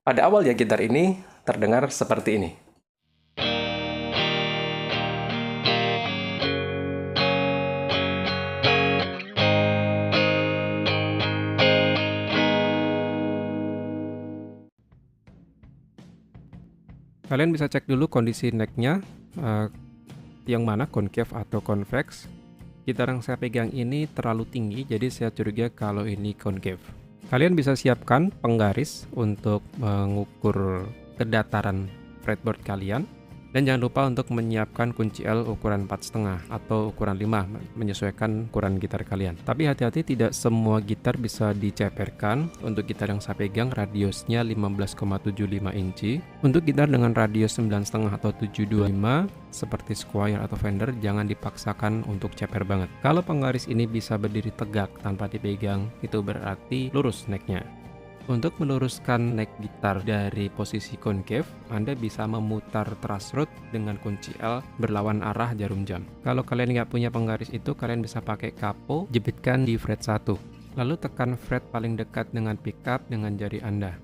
Pada awalnya gitar ini terdengar seperti ini. Kalian bisa cek dulu kondisi necknya, yang mana concave atau convex. Gitar yang saya pegang ini terlalu tinggi, jadi saya curiga kalau ini concave. Kalian bisa siapkan penggaris untuk mengukur kedataran fretboard kalian. Dan jangan lupa untuk menyiapkan kunci L ukuran 4,5 atau ukuran 5, menyesuaikan ukuran gitar kalian. Tapi hati-hati, tidak semua gitar bisa diceperkan. Untuk gitar yang saya pegang radiusnya 15,75 inci. Untuk gitar dengan radius 9,5 atau 725 seperti Squier atau Fender, jangan dipaksakan untuk ceper banget. Kalau penggaris ini bisa berdiri tegak tanpa dipegang, itu berarti lurus necknya. Untuk meluruskan neck gitar dari posisi concave, Anda bisa memutar truss rod dengan kunci L berlawan arah jarum jam. Kalau kalian nggak punya penggaris itu, kalian bisa pakai kapo, jepitkan di fret 1. Lalu tekan fret paling dekat dengan pickup dengan jari Anda.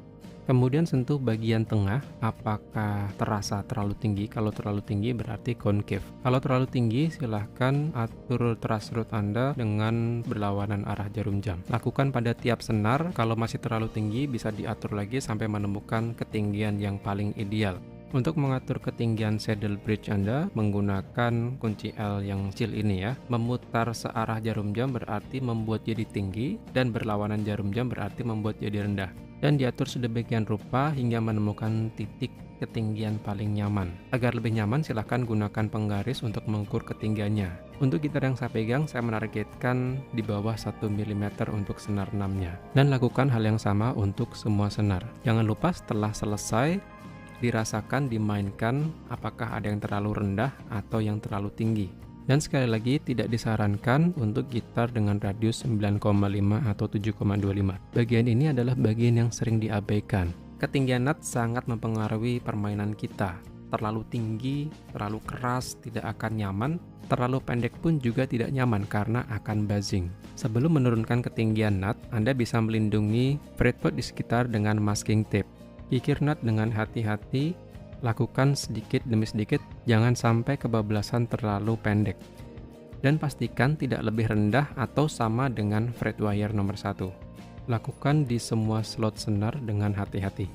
Kemudian sentuh bagian tengah, apakah terasa terlalu tinggi? Kalau terlalu tinggi berarti concave. Kalau terlalu tinggi, silahkan atur truss rod Anda dengan berlawanan arah jarum jam. Lakukan pada tiap senar. Kalau masih terlalu tinggi, bisa diatur lagi sampai menemukan ketinggian yang paling ideal. Untuk mengatur ketinggian saddle bridge Anda, menggunakan kunci L yang kecil ini ya. Memutar searah jarum jam berarti membuat jadi tinggi, dan berlawanan jarum jam berarti membuat jadi rendah. Dan diatur sedemikian rupa hingga menemukan titik ketinggian paling nyaman. Agar lebih nyaman, silahkan gunakan penggaris untuk mengukur ketinggiannya. Untuk gitar yang saya pegang, saya menargetkan di bawah 1 mm untuk senar 6-nya. Dan lakukan hal yang sama untuk semua senar. Jangan lupa setelah selesai, dirasakan, dimainkan apakah ada yang terlalu rendah atau yang terlalu tinggi. Dan sekali lagi, tidak disarankan untuk gitar dengan radius 9,5 atau 7,25. Bagian ini adalah bagian yang sering diabaikan. Ketinggian nut sangat mempengaruhi permainan kita. Terlalu tinggi, terlalu keras, tidak akan nyaman. Terlalu pendek pun juga tidak nyaman karena akan buzzing. Sebelum menurunkan ketinggian nut, Anda bisa melindungi fretboard di sekitar dengan masking tape. Kikir nut dengan hati-hati, lakukan sedikit demi sedikit, jangan sampai kebablasan terlalu pendek. Dan pastikan tidak lebih rendah atau sama dengan fret wire nomor 1. Lakukan di semua slot senar dengan hati-hati.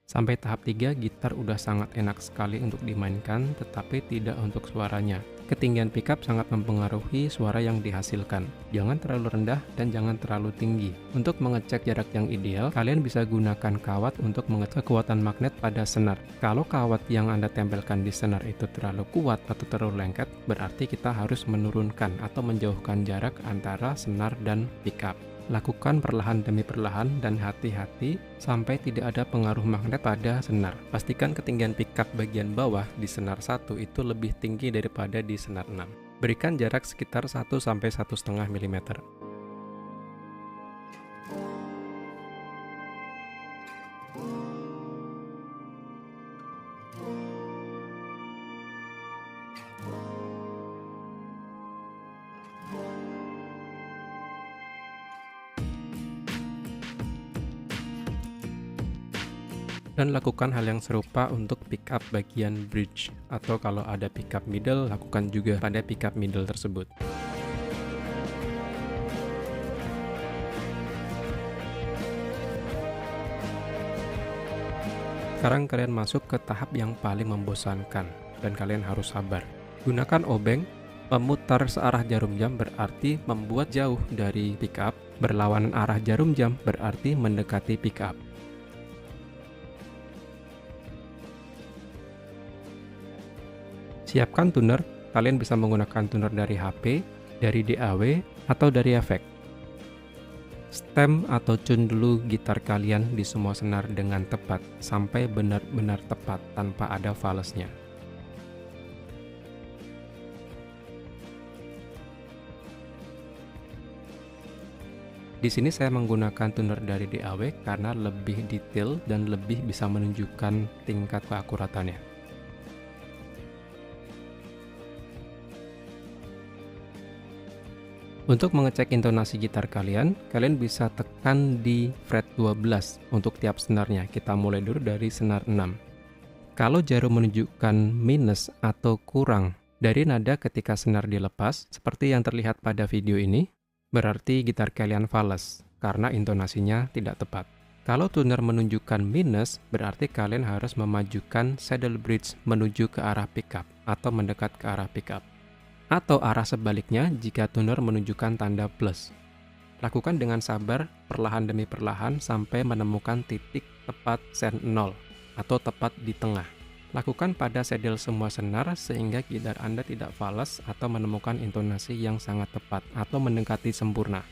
Sampai tahap 3, gitar udah sangat enak sekali untuk dimainkan, tetapi tidak untuk suaranya. Ketinggian pickup sangat mempengaruhi suara yang dihasilkan. Jangan terlalu rendah dan jangan terlalu tinggi. Untuk mengecek jarak yang ideal, kalian bisa gunakan kawat untuk mengecek kekuatan magnet pada senar. Kalau kawat yang Anda tempelkan di senar itu terlalu kuat atau terlalu lengket, berarti kita harus menurunkan atau menjauhkan jarak antara senar dan pickup. Lakukan perlahan demi perlahan dan hati-hati sampai tidak ada pengaruh magnet pada senar. Pastikan ketinggian pickup bagian bawah di senar 1 itu lebih tinggi daripada di senar 6. Berikan jarak sekitar 1-1,5 mm. Dan lakukan hal yang serupa untuk pickup bagian bridge, atau kalau ada pickup middle, lakukan juga pada pickup middle tersebut. Sekarang kalian masuk ke tahap yang paling membosankan, dan kalian harus sabar. Gunakan obeng. Memutar searah jarum jam berarti membuat jauh dari pickup. Berlawanan arah jarum jam berarti mendekati pick up. Siapkan tuner, kalian bisa menggunakan tuner dari HP, dari DAW, atau dari efek. Stem atau tune dulu gitar kalian di semua senar dengan tepat, sampai benar-benar tepat tanpa ada falesnya. Di sini saya menggunakan tuner dari DAW karena lebih detail dan lebih bisa menunjukkan tingkat keakuratannya. Untuk mengecek intonasi gitar kalian bisa tekan di fret 12 untuk tiap senarnya. Kita mulai dulu dari senar 6. Kalau jarum menunjukkan minus atau kurang dari nada ketika senar dilepas, seperti yang terlihat pada video ini, berarti gitar kalian fales karena intonasinya tidak tepat. Kalau tuner menunjukkan minus, berarti kalian harus memajukan saddle bridge menuju ke arah pickup atau mendekat ke arah pickup. Atau arah sebaliknya jika tuner menunjukkan tanda plus. Lakukan dengan sabar, perlahan demi perlahan sampai menemukan titik tepat send 0 atau tepat di tengah. Lakukan pada saddle semua senar sehingga gitar Anda tidak fales atau menemukan intonasi yang sangat tepat atau mendekati sempurna.